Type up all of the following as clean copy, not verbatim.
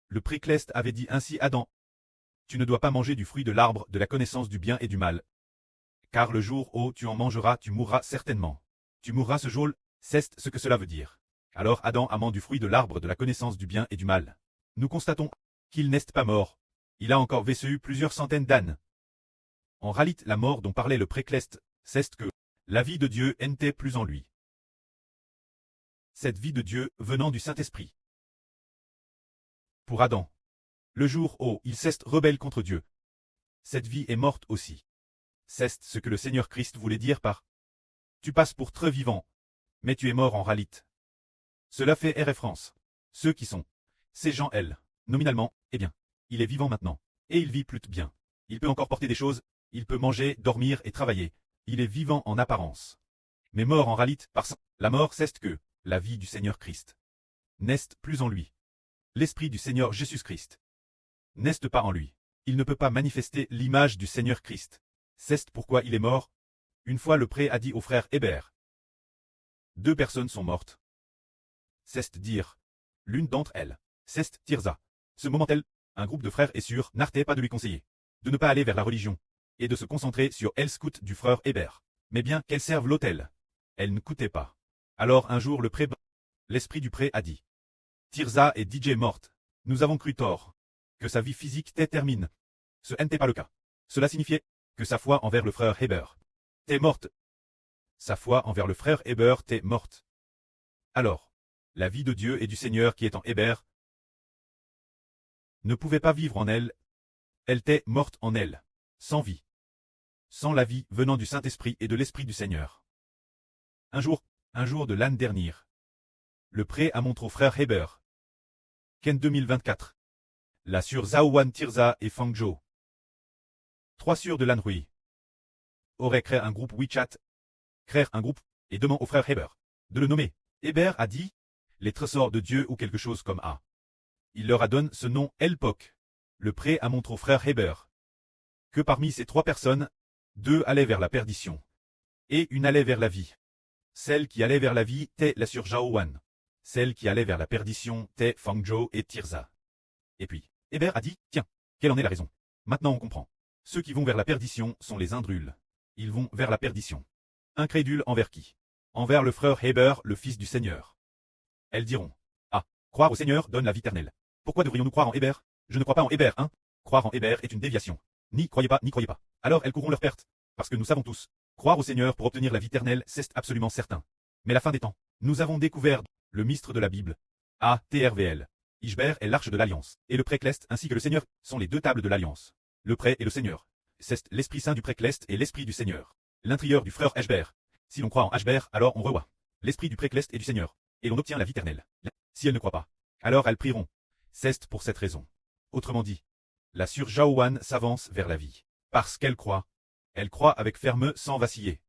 Le précleste avait dit ainsi à Adam. Tu ne dois pas manger du fruit de l'arbre de la connaissance du bien et du mal. Car le jour où tu en mangeras, tu mourras certainement. Tu mourras ce jour, c'est ce que cela veut dire. Alors Adam a mangé du fruit de l'arbre de la connaissance du bien et du mal. Nous constatons qu'il n'est pas mort. Il a encore vécu plusieurs centaines d'années. En réalité, la mort dont parlait le précleste, c'est que la vie de Dieu n'était plus en lui. Cette vie de Dieu venant du Saint-Esprit. Pour Adam, le jour où il s'est rebelle contre Dieu, cette vie est morte aussi. C'est ce que le Seigneur Christ voulait dire par « Tu passes pour très vivant, mais tu es mort en réalité ». Cela fait référence. Ceux qui sont, ces gens, elles, nominalement, eh bien, il est vivant maintenant, et il vit plutôt bien. Il peut encore porter des choses, il peut manger, dormir et travailler. Il est vivant en apparence. Mais mort en réalité, parce que la mort c'est que la vie du Seigneur Christ n'est plus en lui. L'Esprit du Seigneur Jésus-Christ n'est pas en lui. Il ne peut pas manifester l'image du Seigneur Christ. C'est pourquoi il est mort. Une fois le prêtre a dit au frère Hébert. 2 personnes sont mortes. C'est dire. L'une d'entre elles, c'est Tirza. Ce moment-elle, un groupe de frères est sûr, n'arrêtait pas de lui conseiller. De ne pas aller vers la religion. Et de se concentrer sur elle scout du frère Hébert. Mais bien qu'elle serve l'autel. Elle ne coûtait pas. Alors un jour le prêtre, l'esprit du prêtre a dit. Tirza est DJ morte. Nous avons cru tort. Que sa vie physique termine. Ce n'était pas le cas. Cela signifiait que sa foi envers le frère Hébert t'est morte. Sa foi envers le frère Hébert t'est morte. Alors, la vie de Dieu et du Seigneur qui est en Hébert ne pouvait pas vivre en elle. Elle t'est morte en elle, sans vie. Sans la vie venant du Saint-Esprit et de l'Esprit du Seigneur. Un jour de l'année dernière, le prêtre a montré au frère Hébert qu'en 2024, la sur Zaowan Tirza et Fangzhou, 3 sur de l'Anhui, aurait créé un groupe WeChat, et demande au frère Hébert de le nommer. Hébert a dit, les trésors de Dieu ou quelque chose comme A. Il leur a donné ce nom Elpok. Le prêtre a montré au frère Hébert que parmi ces 3 personnes, 2 allaient vers la perdition, et une allait vers la vie. Celle qui allait vers la vie était la sur Jaowan. Celle qui allait vers la perdition était Fangzhou et Tirza. Et puis, Hébert a dit, tiens, quelle en est la raison? Maintenant on comprend. Ceux qui vont vers la perdition sont les indrules. Ils vont vers la perdition. Incrédules envers qui? Envers le frère Hébert, le fils du Seigneur. Elles diront, ah, croire au Seigneur donne la vie éternelle. Pourquoi devrions-nous croire en Hébert? Je ne crois pas en Hébert, hein? Croire en Hébert est une déviation. Ni croyez pas, ni croyez pas. Alors elles courront leur perte. Parce que nous savons tous, croire au Seigneur pour obtenir la vie éternelle, c'est absolument certain. Mais la fin des temps, nous avons découvert le mystre de la Bible. A.T.R.V.L. Ishber est l'arche de l'alliance, et le précleste ainsi que le Seigneur sont les 2 tables de l'alliance. Le prêtre et le Seigneur. C'est l'Esprit Saint du précleste et l'Esprit du Seigneur. L'intérieur du frère Ashber. Si l'on croit en Ashber, alors on revoit l'Esprit du précleste et du Seigneur, et l'on obtient la vie éternelle. Si elles ne croient pas, alors elles prieront. C'est pour cette raison. Autrement dit, la sur Jaowan s'avance vers la vie. Parce qu'elle croit. Elle croit avec ferme sans vaciller.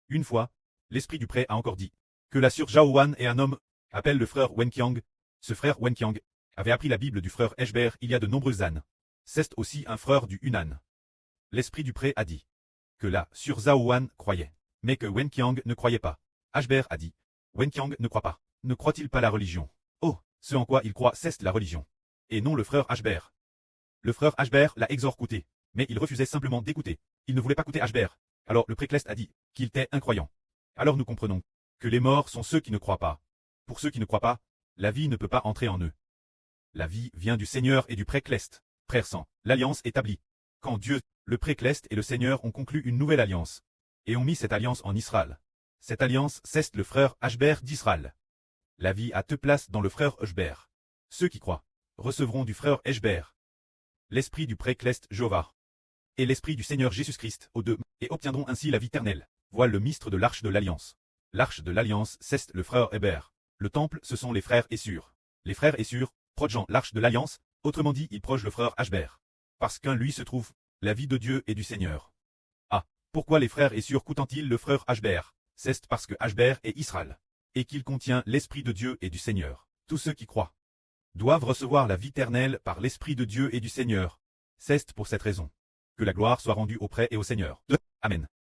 Une fois, l'Esprit du prêtre a encore dit que la sur Jaowan est un homme, appelle le frère Wenqiang. Ce frère Wenqiang avait appris la Bible du frère Ashber il y a de nombreuses années. C'est aussi un frère du Hunan. L'Esprit du prêtre a dit que la sur Zaowan croyait, mais que Wenqiang ne croyait pas. Ashber a dit, Wenqiang ne croit pas. Ne croit-il pas la religion? Oh, ce en quoi il croit c'est la religion. Et non le frère Ashber. Le frère Ashber l'a exhorté, mais il refusait simplement d'écouter. Il ne voulait pas écouter Ashber. Alors le précleste a dit qu'il était incroyant. Alors nous comprenons que les morts sont ceux qui ne croient pas. Pour ceux qui ne croient pas, la vie ne peut pas entrer en eux. La vie vient du Seigneur et du précleste. Frère sang, l'alliance établie. Quand Dieu, le précleste et le Seigneur ont conclu une nouvelle alliance, et ont mis cette alliance en Israël. Cette alliance, c'est le frère Ashber d'Israël. La vie a 2 places dans le frère Ashber. Ceux qui croient recevront du frère Ashber l'esprit du précleste Jéhovah et l'esprit du Seigneur Jésus-Christ aux 2, et obtiendront ainsi la vie éternelle. Voilà le mystre de l'arche de l'alliance. L'arche de l'alliance, c'est le frère Hébert. Le temple, ce sont les frères Essur. Les frères Essur, projetant l'arche de l'alliance, autrement dit, ils progent le frère Ashber. Parce qu'en lui se trouve la vie de Dieu et du Seigneur. Ah, pourquoi les frères Essur coûtent-ils le frère Ashber? C'est parce que Ashber est Israël, et qu'il contient l'Esprit de Dieu et du Seigneur. Tous ceux qui croient doivent recevoir la vie éternelle par l'Esprit de Dieu et du Seigneur. C'est pour cette raison que la gloire soit rendue au prêtre et au Seigneur. Amen.